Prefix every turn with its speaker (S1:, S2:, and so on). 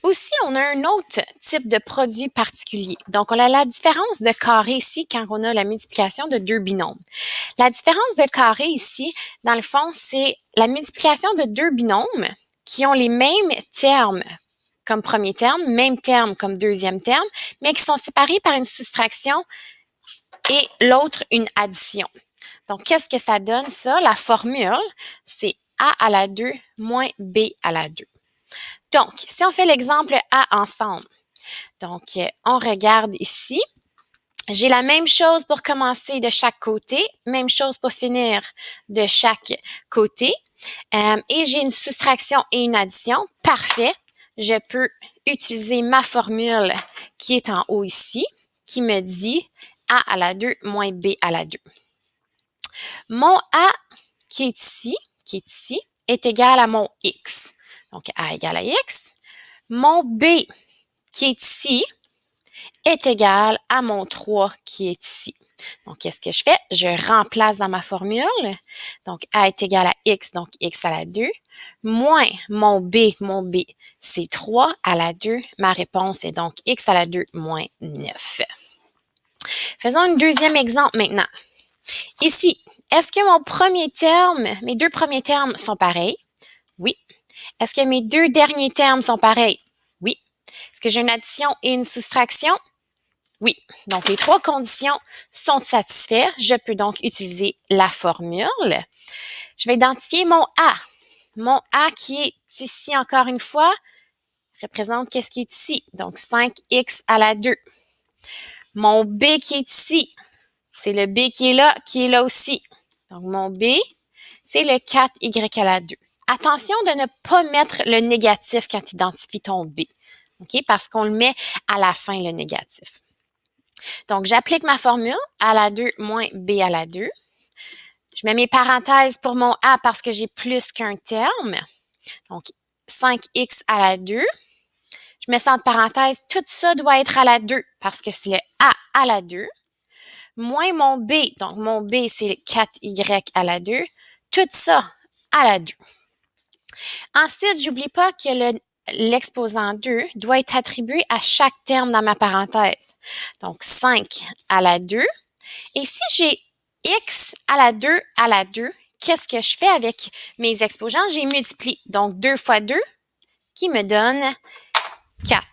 S1: Aussi, on a un autre type de produit particulier. Donc, on a la différence de carré ici quand on a la multiplication de deux binômes. La différence de carré ici, dans le fond, c'est la multiplication de deux binômes qui ont les mêmes termes comme premier terme, même terme comme deuxième terme, mais qui sont séparés par une soustraction et l'autre une addition. Donc, qu'est-ce que ça donne, ça? La formule, c'est A à la 2 moins B à la 2. Donc, si on fait l'exemple A ensemble, donc, on regarde ici. J'ai la même chose pour commencer de chaque côté, même chose pour finir de chaque côté. Et j'ai une soustraction et une addition. Parfait. Je peux utiliser ma formule qui est en haut ici, qui me dit A à la 2 moins B à la 2. Mon A qui est ici, est égal à mon X. Donc, A égale à X. Mon B qui est ici est égal à mon 3 qui est ici. Donc, qu'est-ce que je fais? Je remplace dans ma formule. Donc, A est égal à X, donc X à la 2, moins mon B, c'est 3 à la 2. Ma réponse est donc X à la 2 moins 9. Faisons un deuxième exemple maintenant. Ici, est-ce que mes deux premiers termes sont pareils? Oui. Est-ce que mes deux derniers termes sont pareils? Oui. Est-ce que j'ai une addition et une soustraction? Oui. Donc, les trois conditions sont satisfaites. Je peux donc utiliser la formule. Je vais identifier mon A. Mon A qui est ici encore une fois représente qu'est-ce qui est ici? Donc, 5x à la 2. Mon B qui est ici, c'est le B qui est là aussi. Donc, mon B, c'est le 4y à la 2. Attention de ne pas mettre le négatif quand tu identifies ton B, OK? Parce qu'on le met à la fin, le négatif. Donc, j'applique ma formule, A à la 2 moins B à la 2. Je mets mes parenthèses pour mon A parce que j'ai plus qu'un terme. Donc, 5x à la 2. Je mets ça entre parenthèses. Tout ça doit être à la 2 parce que c'est le A à la 2. Moins mon B. Donc, mon B, c'est le 4y à la 2. Tout ça à la 2. Ensuite, n'oublie pas que l'exposant 2 doit être attribué à chaque terme dans ma parenthèse. Donc, 5 à la 2. Et si j'ai x à la 2, qu'est-ce que je fais avec mes exposants? J'ai multiplié. Donc, 2 fois 2 qui me donne 4.